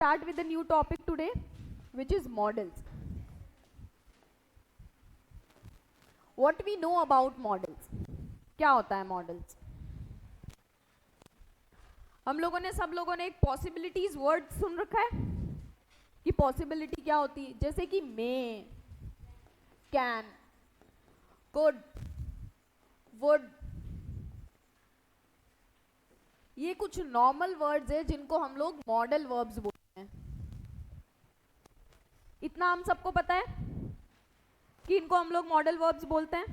Start with a new topic today, which is models. What we know about models? क्या होता है models? सब लोगों ने एक possibilities word सुन रखा है कि possibility क्या होती है, जैसे कि may, can, could, would. ये कुछ normal words है जिनको हम लोग model verbs बोलते हैं. इतना हम सबको पता है कि इनको हम लोग मॉडल वर्ब्स बोलते हैं.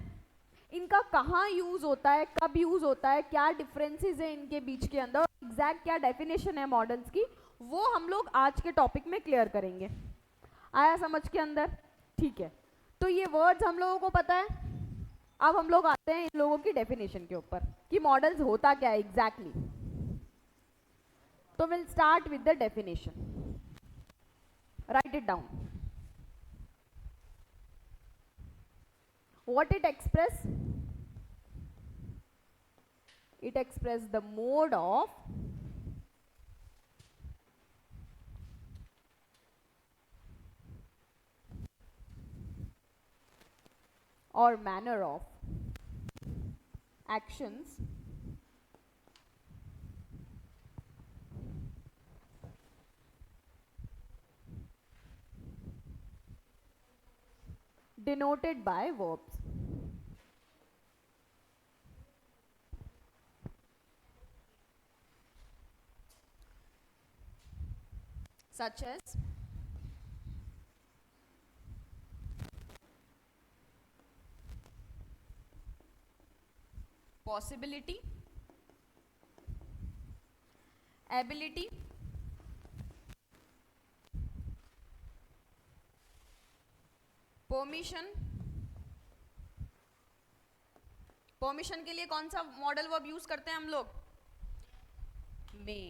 इनका कहाँ यूज होता है, कब यूज होता है, क्या डिफरेंसेस है इनके बीच के अंदर, एग्जैक्ट क्या डेफिनेशन है मॉडल्स की, वो हम लोग आज के टॉपिक में क्लियर करेंगे. आया समझ के अंदर? ठीक है, तो ये वर्ड्स हम लोगों को पता है. अब हम लोग आते हैं इन लोगों की डेफिनेशन के ऊपर कि मॉडल्स होता क्या है एग्जैक्टली. तो will start with the definition. Right it down. What it express? It express the mode of or manner of actions denoted by verbs. Such as possibility, ability, permission. Permission के लिए कौन सा modal verb use करते हैं हम लोग? मे.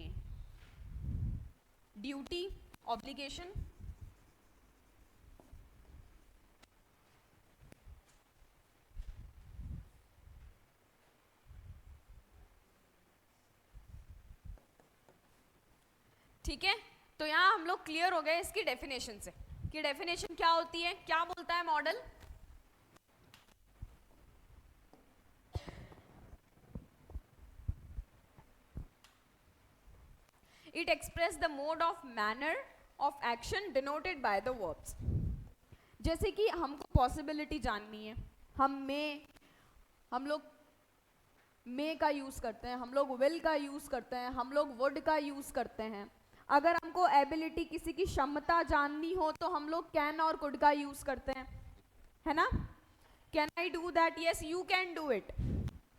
Duty, obligation, ठीक है. तो यहां हम लोग क्लियर हो गए इसकी डेफिनेशन से कि डेफिनेशन क्या होती है, क्या बोलता है model. It express the mode of manner of action denoted by the verbs. जैसे कि हमको पॉसिबिलिटी जाननी है, हम लोग मे का यूज करते हैं, हम लोग विल का यूज करते हैं, हम लोग वुड का यूज करते हैं. अगर हमको एबिलिटी, किसी की क्षमता जाननी हो तो हम लोग कैन और कुड का यूज करते हैं, है ना. Can I do that? Yes you can do it.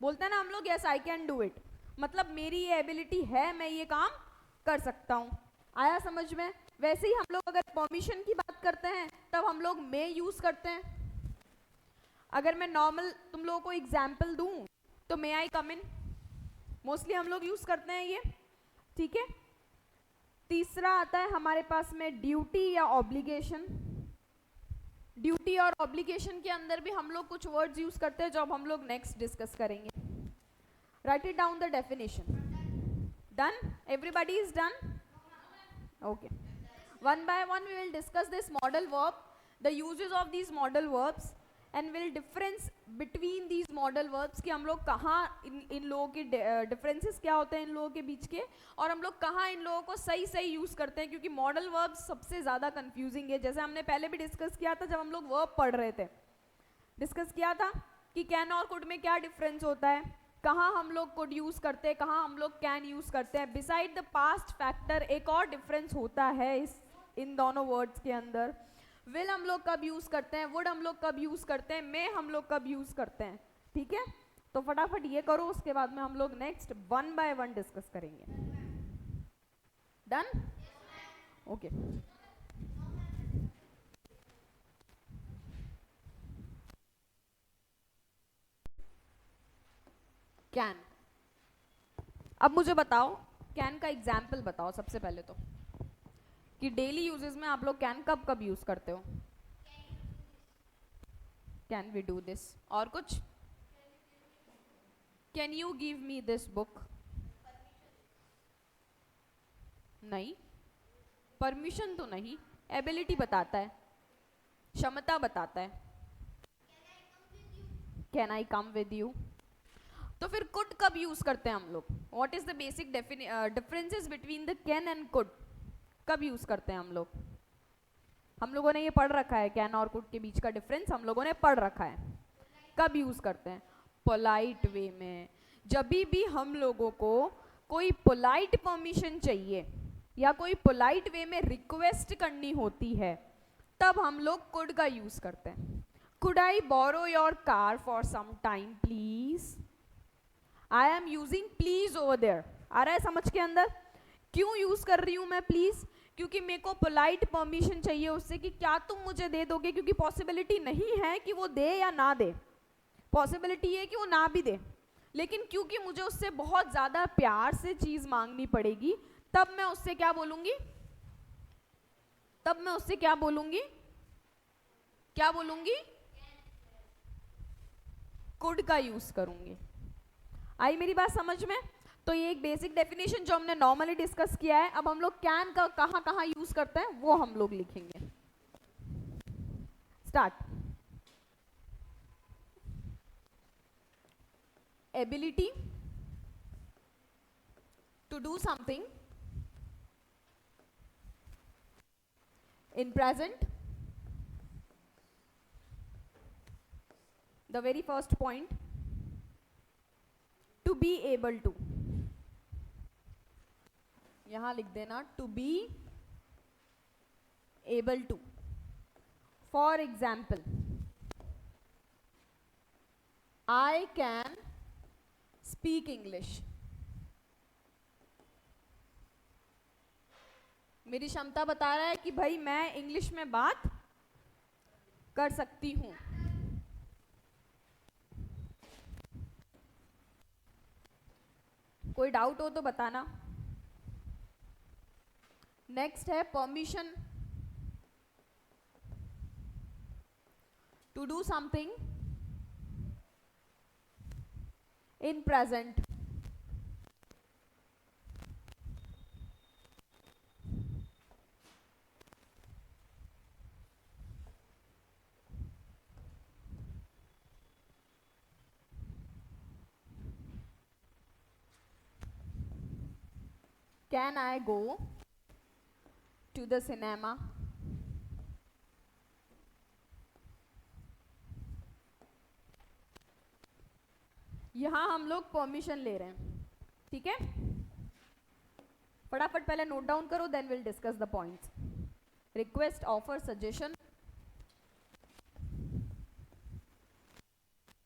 बोलते हैं ना हम लोग, yes I can do it. मतलब मेरी ये एबिलिटी है, मैं ये काम कर सकता हूं. आया समझ में? वैसे ही हम लोग अगर परमिशन की बात करते हैं तब हम लोग मे यूज करते हैं. अगर मैं नॉर्मल तुम लोगों को एग्जाम्पल दूं तो मे आई कम इन, मोस्टली हम लोग यूज करते हैं ये. ठीक है. तीसरा आता है हमारे पास में ड्यूटी या ऑब्लिगेशन. ड्यूटी और ऑब्लिगेशन के अंदर भी हम लोग कुछ वर्ड्स यूज करते हैं जो अब हम लोग नेक्स्ट डिस्कस करेंगे. Right it down the definition. Done? Everybody is done? Okay. One by one we will discuss this modal verb, the uses of these modal verbs, and will difference between these modal verbs कि हम लोग कहाँ इन लोगों के differences क्या होते हैं इन लोगों के बीच के, और हम लोग कहाँ इन लोगों को सही सही यूज करते हैं, क्योंकि modal verbs सबसे ज़्यादा confusing है. जैसे हमने पहले भी डिस्कस किया था जब हम लोग verb पढ़ रहे थे, डिस्कस किया था कि कैन और कुड में क्या डिफरेंस होता है, कहाँ हम लोग कुड यूज करते हैं, कहाँ हम लोग कैन यूज करते हैं. बिसाइड द पास्ट फैक्टर एक और डिफरेंस होता है इन दोनों वर्ड्स के अंदर. विल हम लोग कब यूज करते हैं, वुड हम लोग कब यूज करते हैं, मे हम लोग कब यूज करते हैं. ठीक है, तो फटाफट ये करो, उसके बाद में हम लोग next one by one discuss करेंगे. डन? ओके. कैन. अब मुझे बताओ, कैन का एग्जाम्पल बताओ सबसे पहले तो, कि डेली यूजेस में आप लोग कैन कब कब यूज करते हो. Can we do this. और कुछ? Can you give me this book? नहीं. परमिशन तो नहीं, एबिलिटी बताता है, क्षमता बताता है। Can I come with you. तो फिर कुड कब यूज करते हैं हम लोग? What is the basic differences between the can and could? कब यूज करते हैं हम लोग? हम लोगों ने ये पढ़ रखा है, कैन और कुड के बीच का डिफरेंस हम लोगों ने पढ़ रखा है। कब यूज करते हैं? पोलाइट वे में। जब भी हम लोगों को कोई पोलाइट परमिशन चाहिए या कोई पोलाइट वे में रिक्वेस्ट करनी होती है, तब हम लोग कुड का यूज करते हैं। Could I borrow your car for some time please? I am using please over there. आ रहा है समझ के अंदर? क्यों यूज कर रही हूं मैं प्लीज? क्योंकि मेरे को पोलाइट परमिशन चाहिए उससे कि क्या तुम मुझे दे दोगे, क्योंकि पॉसिबिलिटी नहीं है कि वो दे या ना दे, पॉसिबिलिटी है कि वो ना भी दे, लेकिन क्योंकि मुझे उससे बहुत ज्यादा प्यार से चीज मांगनी पड़ेगी, तब मैं उससे क्या बोलूंगी? तब मैं उससे क्या बोलूंगी? क्या बोलूंगी? कुड का यूज करूंगी। आई मेरी बात समझ में? तो ये एक बेसिक डेफिनेशन जो हमने नॉर्मली डिस्कस किया है। अब हम लोग कैन का कहां कहां यूज करते हैं वो हम लोग लिखेंगे। Start. Ability to do something in present. The very first point, to be able to, यहां लिख देना to be able to. For example, I can speak English. मेरी क्षमता बता रहा है कि भाई मैं इंग्लिश में बात कर सकती हूं। कोई डाउट हो तो बताना। नेक्स्ट है permission to do something in present. Can I go to the cinema? यहां हम लोग परमिशन ले रहे हैं, ठीक है? फटाफट पहले नोट डाउन करो, then will discuss the points. Request, offer, suggestion.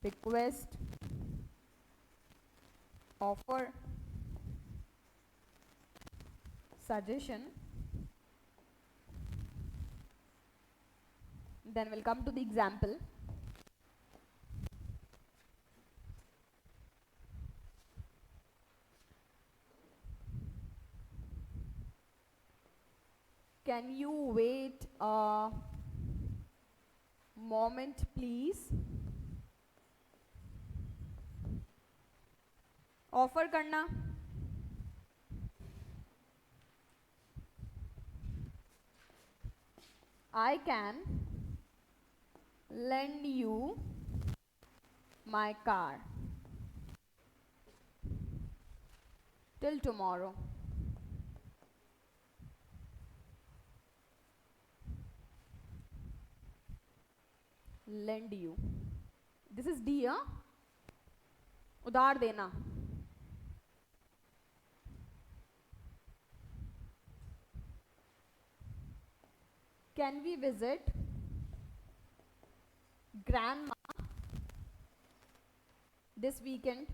Request, offer, suggestion, then we'll come to the example. Can you wait a moment please? Offer करना, I can lend you my car till tomorrow. Lend you. This is D, huh? उधार देना। Can we visit grandma this weekend?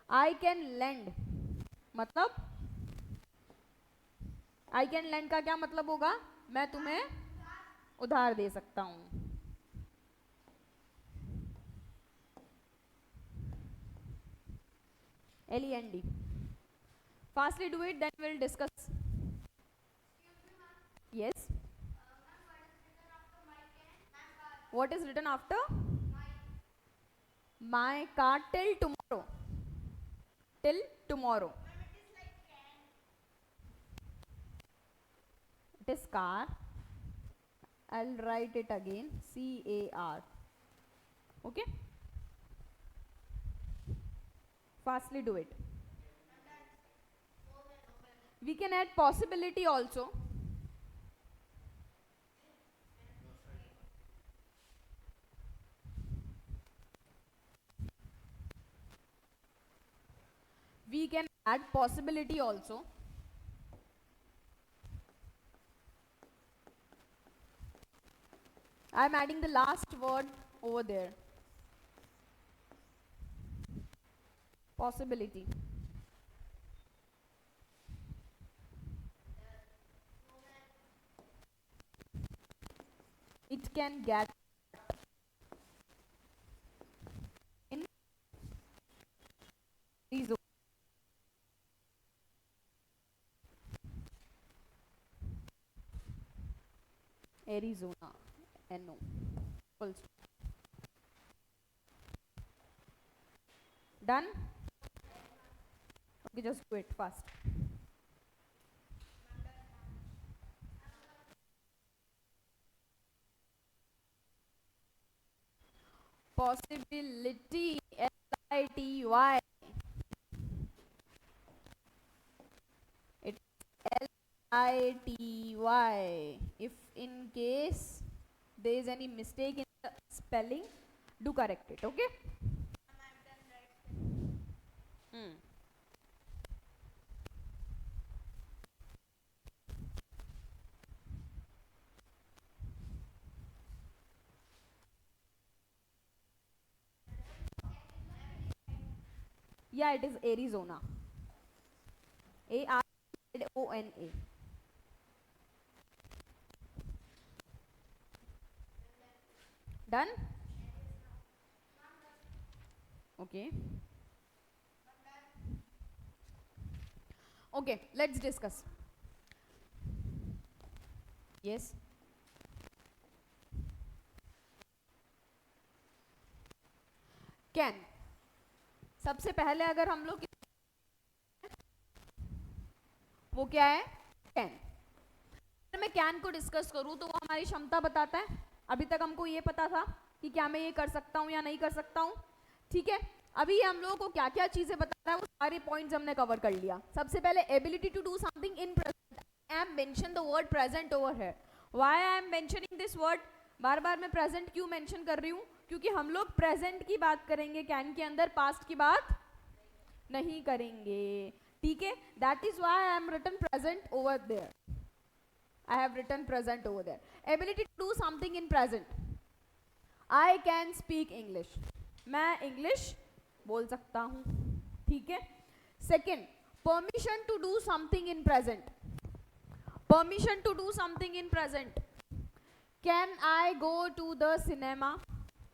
I can lend मतलब I can lend का क्या मतलब होगा? मैं तुम्हें उधार दे सकता हूं। L-E-N-D. Fastly do it, then we'll discuss. Yes. What is written after? My car till tomorrow. Till tomorrow. It is car. I'll write it again. C-A-R. Okay? Fastly do it. We can add possibility also. We can add possibility also. I am adding the last word over there. Possibility. It can get in Arizona. Arizona. No. Full stop. Done? Okay, just do it fast. Possibility. S-I-T-Y. It's L-I-T-Y. If in case there is any mistake in the spelling, do correct it, okay? Yeah, it is Arizona. A-R-Z-O-N-A. Done? Okay. Okay, let's discuss. Yes. Can. सबसे पहले अगर हम लोग वो क्या है? Can. अगर मैं कैन को डिस्कस करूं तो वो हमारी क्षमता बताता है. अभी तक हमको ये पता था कि क्या मैं ये कर सकता हूं या नहीं कर सकता हूं. ठीक है, अभी ये हम लोगों को क्या क्या चीजें बता रहा है वो सारे पॉइंट्स हमने कवर कर लिया. सबसे पहले ability to do something in present. I am mention the word present over here. Why I am mentioning this word? बार बार मैं प्रेजेंट क्यों मेंशन कर रही हूँ? क्योंकि हम लोग प्रेजेंट की बात करेंगे कैन के अंदर, पास्ट की बात नहीं करेंगे. ठीक है, that is why I am written present over there. I have written present over there. Ability to do something in present. I can speak English. मैं English बोल सकता हूँ. ठीक है. Second, permission to do something in present. Permission to do something in present. Can I go to the cinema?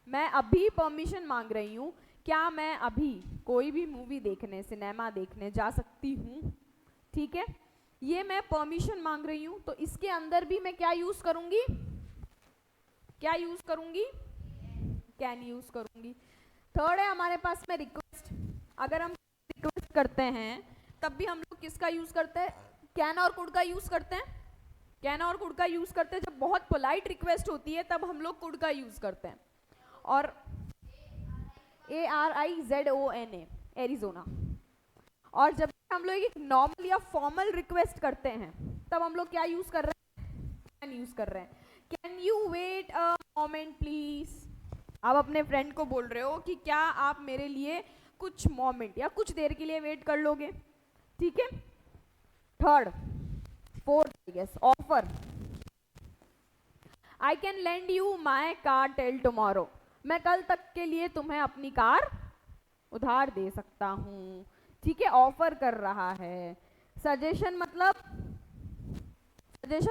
मैं अभी permission मांग रही हूँ. क्या मैं अभी कोई भी मूवी देखने, सिनेमा देखने जा सकती हूँ? ठीक है, ये मैं परमिशन मांग रही हूं. तो इसके अंदर भी मैं क्या यूज करूंगी? क्या यूज करूंगी? कैन यूज करूंगी. थर्ड है हमारे पास में रिक्वेस्ट. अगर हम रिक्वेस्ट करते हैं तब भी हम लोग किसका यूज करते हैं? कैन और कुड का यूज करते हैं. कैन और कुड का यूज करते हैं. जब बहुत पोलाइट रिक्वेस्ट होती है तब हम लोग कुड का यूज करते हैं. और ARIZONA, एरिजोना. और जब हम लोग एक नॉर्मल या फॉर्मल रिक्वेस्ट करते हैं तब हम लोग क्या यूज कर रहे हैं? कैन यूज कर रहे हैं. Can you wait a moment please. आप अपने फ्रेंड को बोल रहे हो कि क्या आप मेरे लिए कुछ मोमेंट या कुछ देर के लिए वेट कर लोगे. ठीक है. Third, fourth, yes, offer. I can lend you my car till tomorrow. मैं कल तक के लिए तुम्हें अपनी कार उधार दे सकता हूँ. ठीक है, ऑफर कर रहा है. सजेशन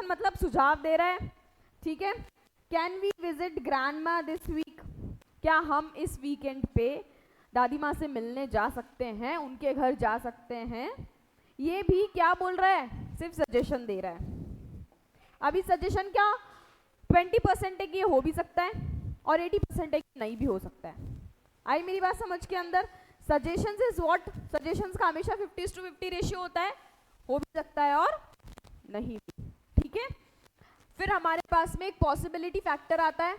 मतलब सुझाव दे रहा है. ठीक है. Can we visit grandma this week. क्या हम इस वीकेंड पे दादी माँ से मिलने जा सकते हैं, उनके घर जा सकते हैं. ये भी क्या बोल रहा है? सिर्फ सजेशन दे रहा है. अभी सजेशन क्या 20% है कि ये हो भी सकता है और 80% है कि नहीं भी हो सकता है. आई मेरी बात समझ के अंदर? Suggestions is what? सजेशंस का हमेशा 50:50 रेशियो होता है, हो भी सकता है और नहीं भी, ठीक है। फिर हमारे पास में एक पॉसिबिलिटी फैक्टर आता है।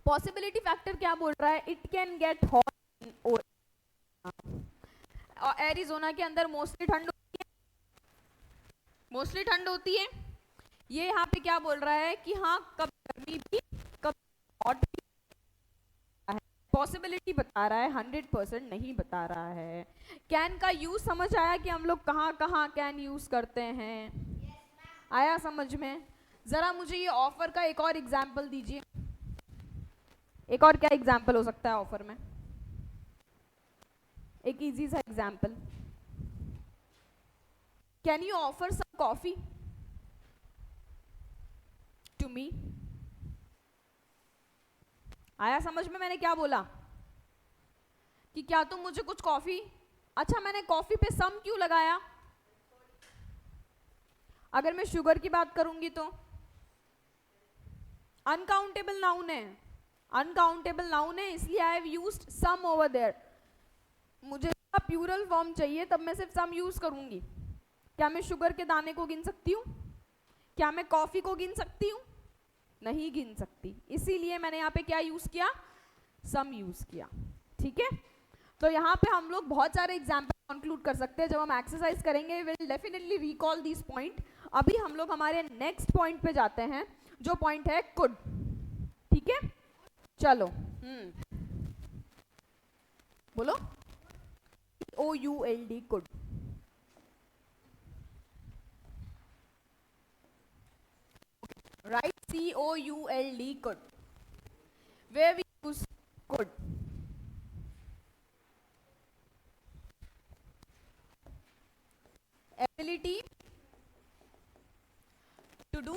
पॉसिबिलिटी फैक्टर क्या बोल रहा है? It can get hot. Arizona के अंदर मोस्टली ठंड होती है, मोस्टली ठंड होती है। ये यहाँ पे क्या बोल रहा है कि हाँ कब गर्मी भी कब हॉट भी है। पॉसिबिलिटी बता रहा है, 100% नहीं बता रहा है। कैन का यूज समझ आया कि हम लोग कहाँ कहाँ कैन यूज करते हैं? आया समझ में? जरा मुझे ये ऑफर का एक और एग्जाम्पल दीजिए। एक और क्या एग्जाम्पल हो सकता है ऑफर में? एक इजी सा example. Can you offer some coffee to me? आया समझ में मैंने क्या बोला? कि क्या तुम मुझे कुछ कॉफी, अच्छा मैंने कॉफी पे सम क्यों लगाया? अगर मैं शुगर की बात करूंगी तो अनकाउंटेबल नाउन है, अनकाउंटेबल नाउन है, इसलिए I have used some over there. मुझे प्लूरल फॉर्म चाहिए तब मैं सिर्फ सम यूज करूंगी। क्या मैं शुगर के दाने को गिन सकती हूँ? क्या मैं कॉफी को गिन सकती हूँ? नहीं गिन सकती, इसीलिए मैंने यहाँ पे क्या यूज किया? सम यूज किया, ठीक है। तो यहाँ पे हम लोग बहुत सारे एग्जाम्पल कंक्लूड कर सकते हैं। जब हम एक्सरसाइज करेंगे will definitely recall this point. अभी हम लोग हमारे नेक्स्ट पॉइंट पे जाते हैं, जो पॉइंट है कुड, ठीक है। चलो बोलो, COULD could. Right, COULD could, where we use could. Ability to do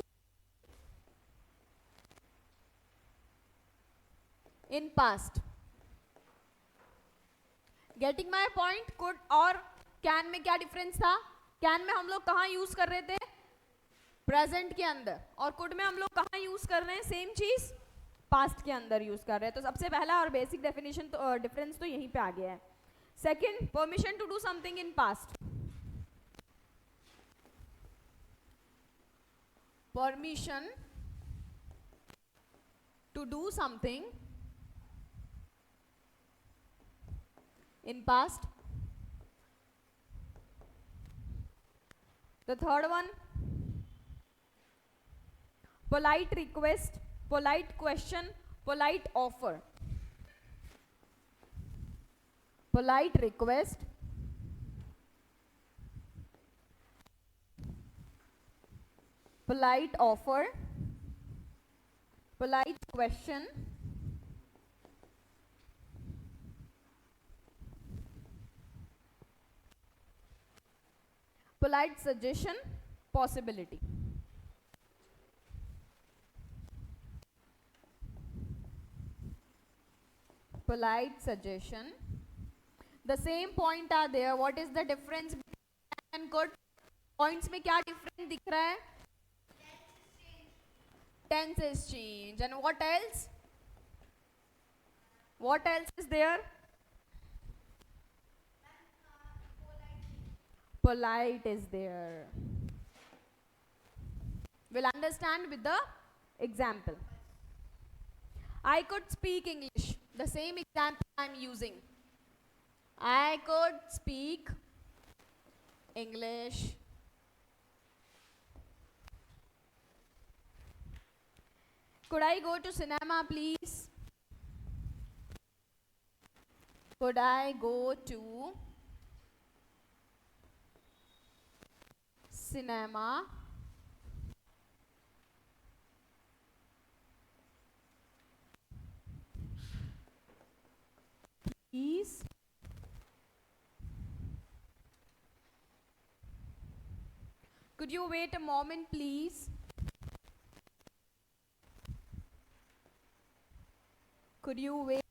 in past. Getting my point? could और can में क्या डिफरेंस था? can में हम लोग कहाँ यूज कर रहे थे? प्रेजेंट के अंदर। और could में हम लोग कहाँ यूज कर रहे हैं? सेम चीज पास्ट के अंदर यूज कर रहे हैं। तो सबसे पहला और बेसिक डेफिनेशन तो डिफरेंस तो यहीं पे आ गया है। Second, permission to do something in past. Permission to do something in past. The third one, polite request, polite question, polite offer. Polite request, polite offer, polite question, polite suggestion, possibility. Polite suggestion. The same point are there. What is the difference between and could? Points में क्या difference दिख रहा है? Tense is change. And what else? What else is there? Polite is there. We'll understand with the example. I could speak English. The same example I'm using. I could speak English. Could I go to cinema, please? Could I go to cinema? Please. Could you wait a moment, please? Could you wait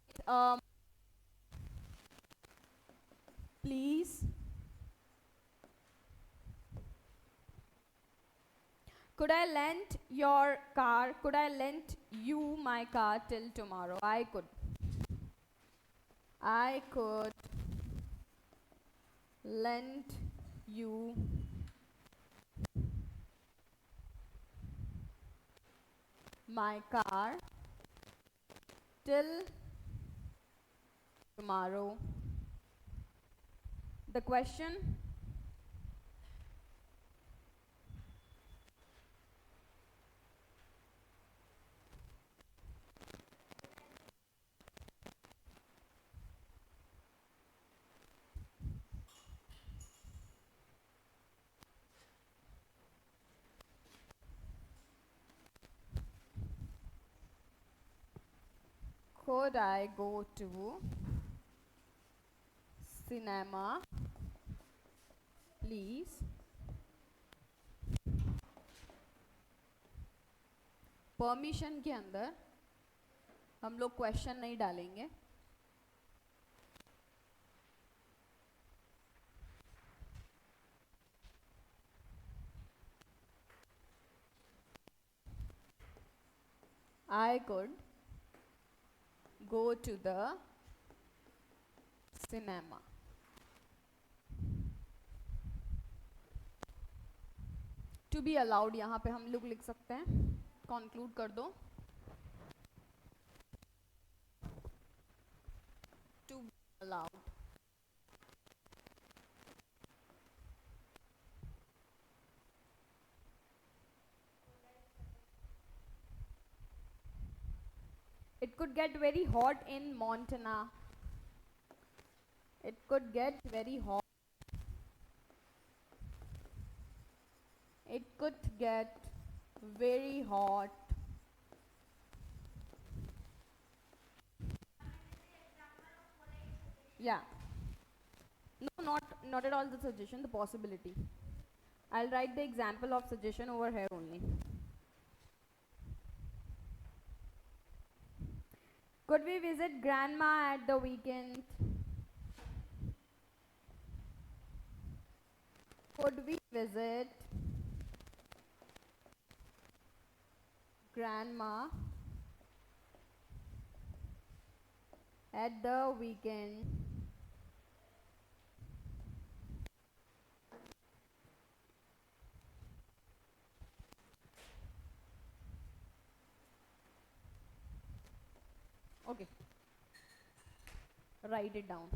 please? Could I lend your car? Could I lend you my car till tomorrow? I could. I could lend you my car till tomorrow. The question: could I go to cinema, please? Permission के अंदर हम लोग question नहीं डालेंगे. I could go to the cinema. To be allowed यहाँ पे हम लोग लिख सकते हैं. Conclude कर दो. To be allowed. It could get very hot in Montana. It could get very hot. It could get very hot. Yeah. No, not at all the suggestion, the possibility. I'll write the example of suggestion over here only. Could we visit grandma at the weekend? Could we visit grandma at the weekend? Okay. Write it down.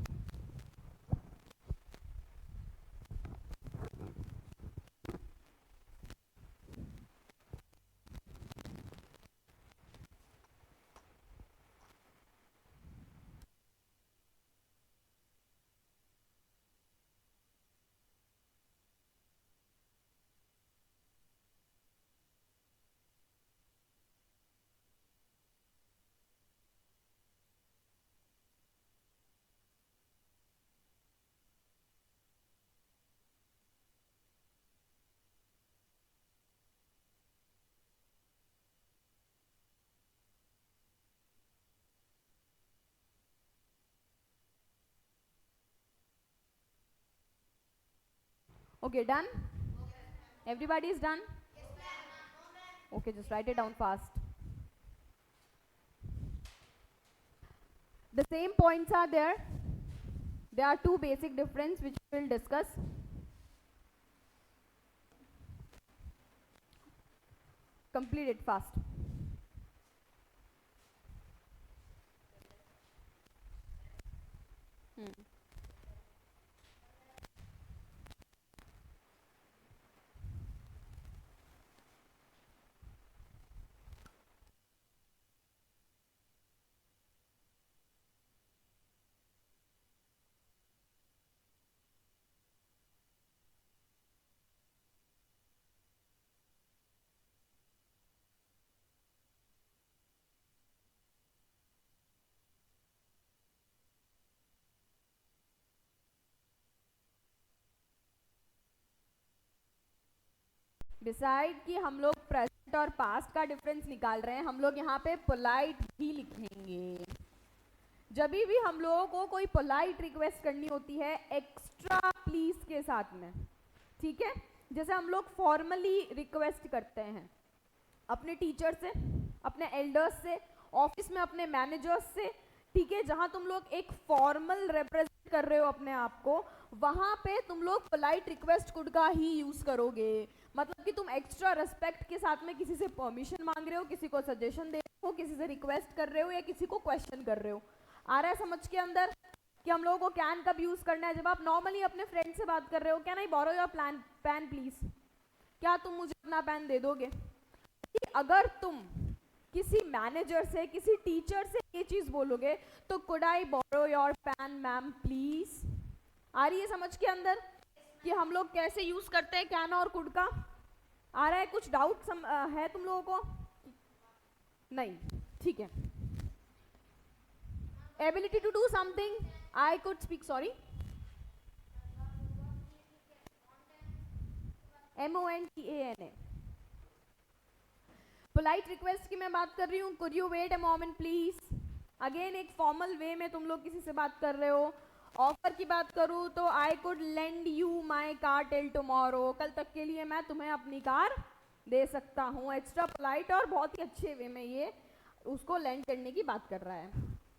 Okay, done? Everybody is done? Okay, just write it down fast. The same points are there. There are two basic difference which we will discuss. Complete it fast. Decide कि हम लोग present और past का difference निकाल रहे हैं. हम लोग यहाँ पे पोलाइट भी लिखेंगे. जब भी हम लोगों को कोई पोलाइट रिक्वेस्ट करनी होती है एक्स्ट्रा प्लीज के साथ में, ठीक है, जैसे हम लोग फॉर्मली रिक्वेस्ट करते हैं अपने टीचर से, अपने एल्डर्स से, ऑफिस में अपने मैनेजर्स से, ठीक है, जहां तुम लोग एक फॉर्मल रिप्रेजेंट कर रहे हो अपने आप को, वहां पे तुम लोग पोलाइट रिक्वेस्ट कुड का ही यूज करोगे। मतलब कि तुम एक्स्ट्रा रेस्पेक्ट के साथ में किसी से परमिशन मांग रहे हो, किसी को सजेशन दे रहे हो, किसी से रिक्वेस्ट कर रहे हो, या किसी को क्वेश्चन कर रहे हो। आ रहा है समझ के अंदर कि हम लोगों को कैन कब यूज करना है? जब आप नॉर्मली अपने फ्रेंड से बात कर रहे हो, can I borrow your pen please, क्या तुम मुझे अपना पेन दे दोगे? अगर तुम किसी मैनेजर से, किसी टीचर से ये चीज बोलोगे तो could I borrow your pen ma'am please. आ रही है समझ के अंदर कि हम लोग कैसे यूज करते हैं कैन और कुड का? आ रहा है कुछ डाउट है तुम लोगों को? नहीं, ठीक है। Ability to do something, I could speak, sorry, MONTANA। Polite request की मैं बात कर रही हूँ, could you wait a moment please. Again एक फॉर्मल वे में तुम लोग किसी से बात कर रहे हो। ऑफर की बात करूँ तो I could lend you my car till tomorrow, कल तक के लिए मैं तुम्हें अपनी कार दे सकता हूँ। एक्स्ट्रा पोलाइट और बहुत ही अच्छे वे में ये उसको लेंड करने की बात कर रहा है।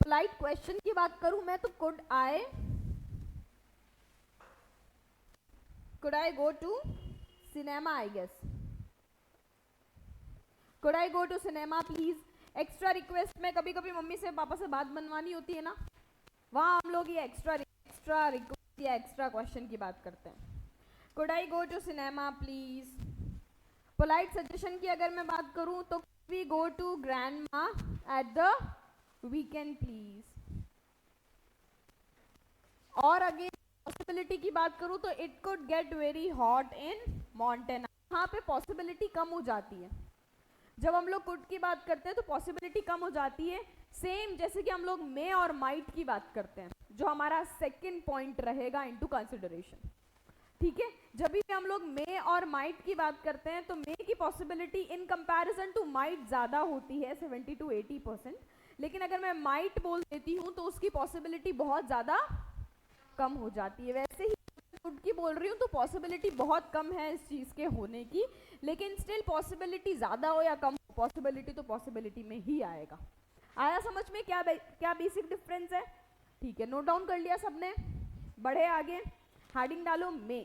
पोलाइट क्वेश्चन की बात करूँ मैं तो could I go to cinema, I guess, could I go to cinema please। Extra request में कभी कभी मम्मी से पापा से बात बनवानी होती है ना, वहाँ हम लोग ये एक्स्ट्रा रिक्वेस्ट या एक्स्ट्रा क्वेश्चन की बात करते हैं। could I go to cinema please। Polite suggestion की अगर मैं बात करूँ तो we go to grandma at the weekend please। और अगेन पॉसिबिलिटी की बात करूँ तो it could get very hot in Montana। यहाँ पे पॉसिबिलिटी कम हो जाती है। जब हम लोग कुड की बात करते हैं तो पॉसिबिलिटी कम हो जाती है, सेम जैसे कि हम लोग मे और माइट की बात करते हैं, जो हमारा सेकंड पॉइंट रहेगा इनटू कंसिडरेशन। ठीक है, जब भी हम लोग मे और माइट की बात करते हैं तो मे की possibility in comparison to might ज्यादा होती है 70 to 80%, लेकिन अगर मैं माइट बोल देती हूँ तो उसकी पॉसिबिलिटी बहुत ज्यादा कम हो जाती है। वैसे ही कुड की बोल रही हूँ तो पॉसिबिलिटी बहुत कम है इस चीज के होने की, लेकिन स्टिल पॉसिबिलिटी ज्यादा हो या कम हो, पॉसिबिलिटी तो पॉसिबिलिटी में ही आएगा। आया समझ में क्या बेसिक डिफरेंस है? ठीक है, नोट डाउन कर लिया सबने? बढ़े आगे, हेडिंग डालो मे।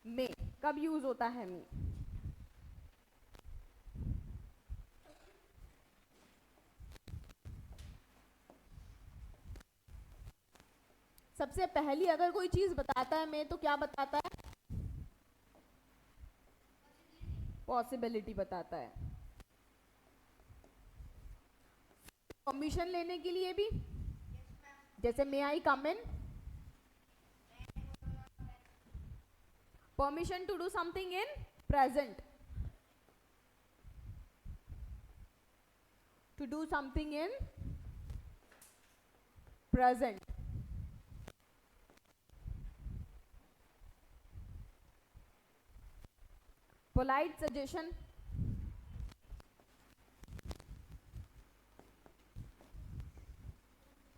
मे कब यूज होता है? मे सबसे पहली अगर कोई चीज बताता है मैं तो क्या बताता है? पॉसिबिलिटी बताता है। परमिशन लेने के लिए भी, जैसे may I come in, permission to do something in present, to do something in present. polite suggestion,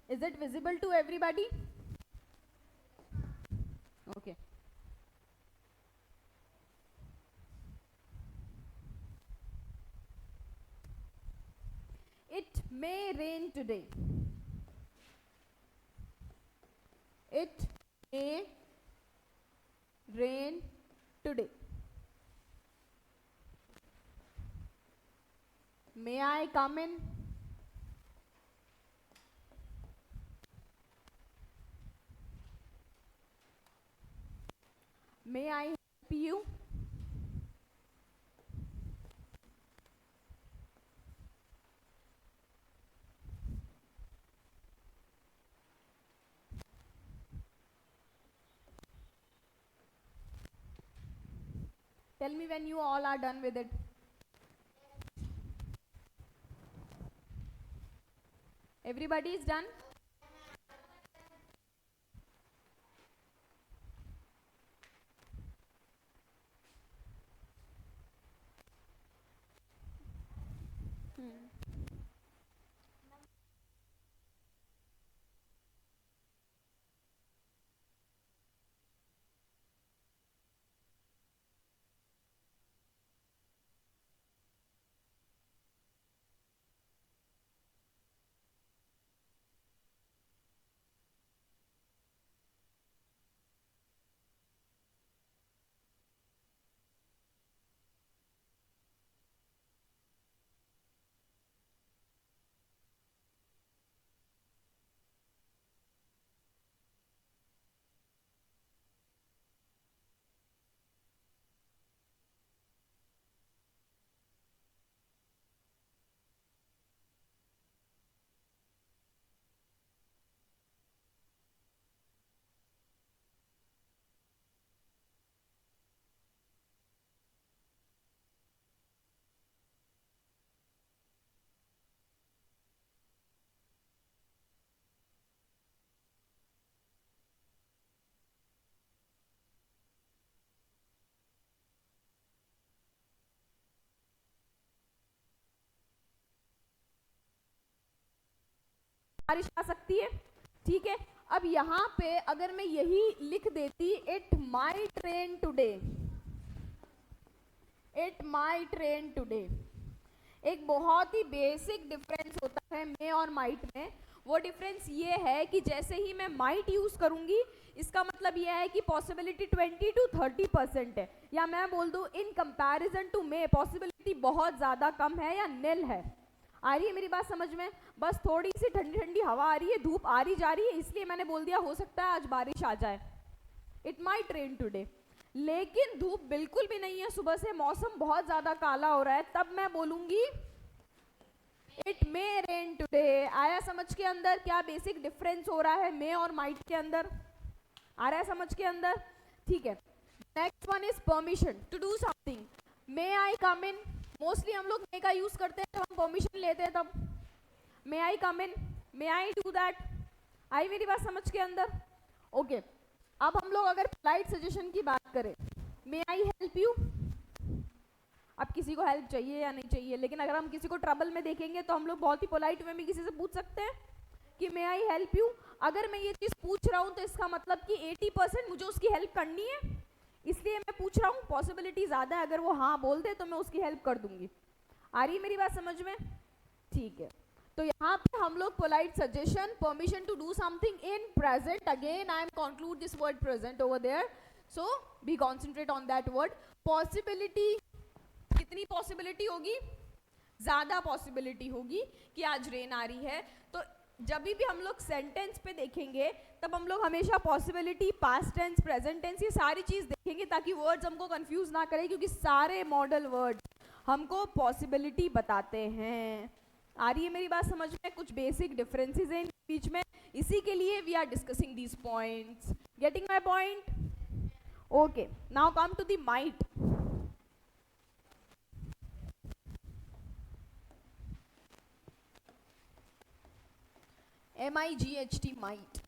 is it visible to everybody? Okay, it may rain today, it may rain today। May I come in? May I help you? Tell me when you all are done with it. Everybody is done? बारिश आ सकती है, ठीक है। अब यहाँ पे अगर मैं यही लिख देती it might rain today, it might rain today, एक बहुत ही बेसिक डिफरेंस होता है मे और माइट में। वो डिफरेंस ये है कि जैसे ही मैं माइट यूज करूंगी, इसका मतलब ये है कि पॉसिबिलिटी 20 to 30% है, या मैं बोल दूं in comparison to may possibility बहुत ज्यादा कम है या निल है। आ रही है मेरी बात समझ में? बस थोड़ी सी ठंडी ठंडी हवा आ रही है, धूप आ रही जा रही है, इसलिए मैंने बोल दिया हो सकता है आज बारिश आ जाए, इट माइट रेन टुडे। लेकिन धूप बिल्कुल भी नहीं है, सुबह से मौसम बहुत ज्यादा काला हो रहा है, तब मैं बोलूंगी इट मे रेन टुडे। आया समझ के अंदर क्या बेसिक डिफरेंस हो रहा है मे और माइट के अंदर? आ रहा है समझ के अंदर? ठीक है। Next one is permission to do something. May I come in, mostly हम लोग मे का यूज करते हैं जब हम परमिशन लेते हैं, तब मे I come in, may I do that. आई मेरी बात समझ के अंदर? ओके। अब हम लोग अगर पोलाइट सजेशन की बात करें, मे आई हेल्प यू, अब किसी को हेल्प चाहिए या नहीं चाहिए, लेकिन अगर हम किसी को ट्रबल में देखेंगे तो हम लोग बहुत ही पोलाइट वे में किसी से पूछ सकते हैं कि मे आई हेल्प यू। अगर मैं ये चीज पूछ रहा हूँ तो इसका मतलब कि 80% मुझे उसकी हेल्प करनी है, इसलिए मैं पूछ रहा हूँ। पॉसिबिलिटी ज्यादा है, अगर वो हाँ बोल दे तो मैं उसकी हेल्प कर दूंगी। आ रही है मेरी बात समझ में? ठीक है। तो यहाँ पे हम लोग polite suggestion, permission to do something in present, again I am conclude this word present over there, so be concentrate on that word. Possibility, कितनी पॉसिबिलिटी होगी? ज्यादा पॉसिबिलिटी होगी कि आज रेन आ रही है। तो जब भी हम लोग सेंटेंस पे देखेंगे तब हम लोग हमेशा possibility, past tense, present tense, ये सारी चीज देखेंगे ताकि वर्ड्स हमको कंफ्यूज ना करें, क्योंकि सारे मॉडल वर्ड्स हमको पॉसिबिलिटी बताते हैं। आ रही है मेरी बात समझ में? कुछ बेसिक डिफरेंसेस हैं इन बीच में, इसी के लिए we are discussing these points. Getting my point? Okay, now come to the might. MIGHT, might।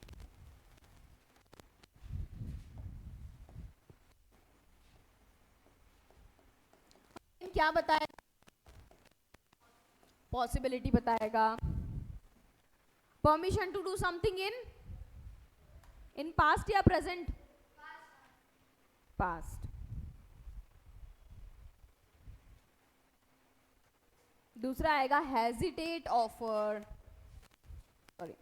क्या बताएगा? पॉसिबिलिटी बताएगा। Permission to do something in past या प्रेजेंट? पास्ट। दूसरा आएगा hesitate, offer, sorry,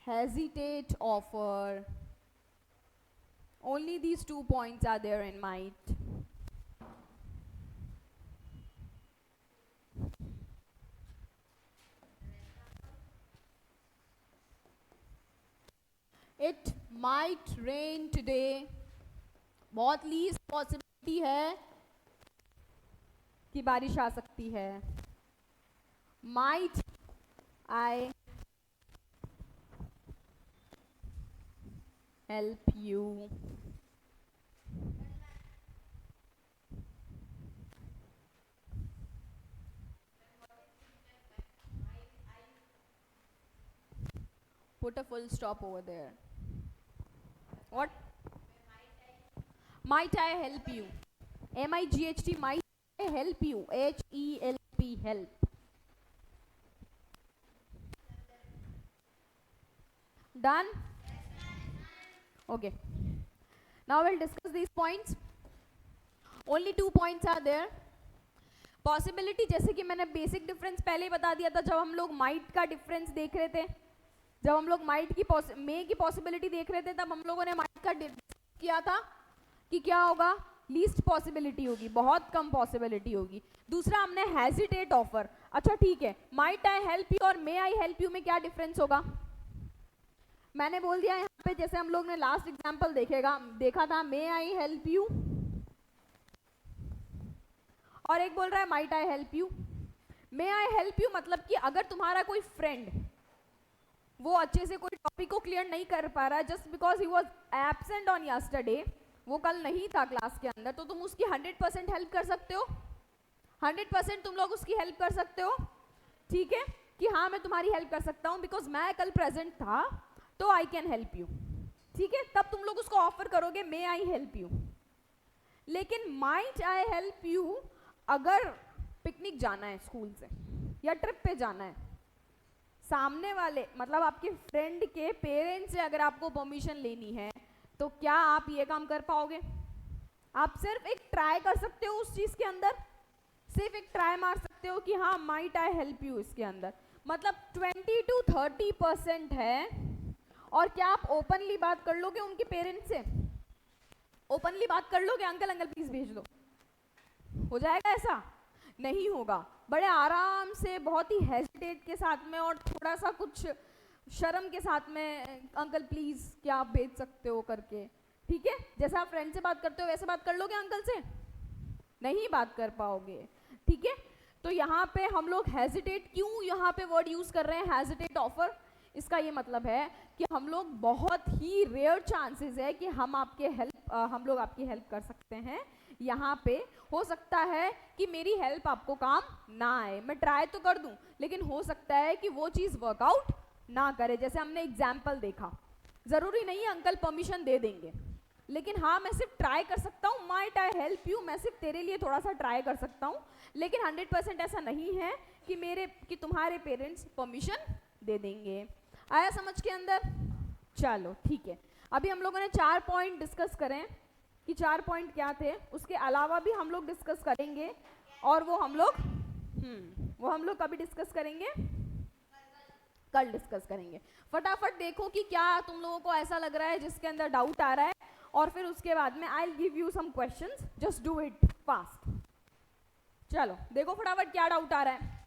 hesitate, offer. Only these 2 points are there in might. It might rain today. बहुत least possibility है कि बारिश आ सकती है। Might I help you? Put a full stop over there. What? Might I help you? MIGHT, might I help you? HELP, help. Done? Okay. Now we'll discuss these points. Only 2 points are there. Possibility, जैसे कि मैंने basic difference पहले ही बता दिया था जब हम लोग माइट का डिफरेंस देख रहे थे, जब हम लोग माइट की मे की पॉसिबिलिटी देख रहे थे, तब हम लोगों ने माइट का किया था कि क्या होगा? लीस्ट पॉसिबिलिटी होगी, बहुत कम पॉसिबिलिटी होगी। दूसरा हमने हेजिटेट, ऑफर। अच्छा ठीक है, माइट आई हेल्प यू और मे आई हेल्प यू में क्या डिफरेंस होगा? मैंने बोल दिया यहाँ पे, जैसे हम लोग ने लास्ट एग्जांपल देखा था, मे आई हेल्प यू, और एक बोल रहा है might I help you. May I help you मतलब कि अगर तुम्हारा कोई फ्रेंड वो अच्छे से कोई टॉपिक को क्लियर नहीं कर पा रहा है just because he was absent on yesterday, वो कल नहीं था क्लास के अंदर, तो तुम उसकी 100% हेल्प कर सकते हो। 100% तुम लोग उसकी हेल्प कर सकते हो, ठीक है, कि हाँ मैं तुम्हारी हेल्प कर सकता हूँ बिकॉज मैं कल प्रेजेंट था तो आई कैन हेल्प यू, ठीक है। तब तुम लोग उसको ऑफर करोगे मे आई हेल्प यू। लेकिन माइट आई हेल्प यू अगर पिकनिक जाना है स्कूल से या ट्रिप पे जाना है, सामने वाले मतलब आपके फ्रेंड के पेरेंट्स से अगर आपको परमिशन लेनी है, तो क्या आप ये काम कर पाओगे? आप सिर्फ एक ट्राई कर सकते हो उस चीज के अंदर, सिर्फ एक ट्राई मार सकते हो कि हाँ माइट आई हेल्प यू इसके अंदर, मतलब 20 to 30% है। और क्या आप ओपनली बात कर लोगे उनके पेरेंट्स से? ओपनली बात कर लोगे अंकल अंकल प्लीज भेज दो, हो जाएगा ऐसा? नहीं होगा। बड़े आराम से, बहुत ही हेजिटेट के साथ में और थोड़ा सा कुछ शर्म के साथ में, अंकल प्लीज क्या आप भेज सकते हो करके, ठीक है? जैसा आप फ्रेंड से बात करते हो वैसे बात कर लोगे अंकल से? नहीं बात कर पाओगे, ठीक है? तो यहाँ पे हम लोग हेजिटेट, क्यों यहाँ पे वर्ड यूज कर रहे हैं हेजिटेट ऑफर? इसका ये मतलब है कि हम लोग बहुत ही रेयर चांसेस है कि हम लोग आपकी हेल्प कर सकते हैं। यहाँ पे हो सकता है कि मेरी हेल्प आपको काम ना आए, मैं ट्राई तो कर दूं, लेकिन हो सकता है कि वो चीज़ वर्कआउट ना करे। जैसे हमने एग्जाम्पल देखा, ज़रूरी नहीं है अंकल परमिशन दे देंगे, लेकिन हाँ मैं सिर्फ ट्राई कर सकता हूँ, माइट आई हेल्प यू, मैं सिर्फ तेरे लिए थोड़ा सा ट्राई कर सकता हूँ, लेकिन 100% ऐसा नहीं है कि तुम्हारे पेरेंट्स परमिशन दे देंगे। आया समझ के अंदर? चलो ठीक है, अभी हम लोगों ने 4 पॉइंट डिस्कस करें कि 4 पॉइंट क्या थे, उसके अलावा भी हम लोग डिस्कस करेंगे। और वो हम लोग कभी डिस्कस करेंगे? कल डिस्कस करेंगे। फटाफट देखो कि क्या तुम लोगों को ऐसा लग रहा है जिसके अंदर डाउट आ रहा है, और फिर उसके बाद में I will give you some questions, just do it fast. चलो देखो फटाफट क्या डाउट आ रहा है।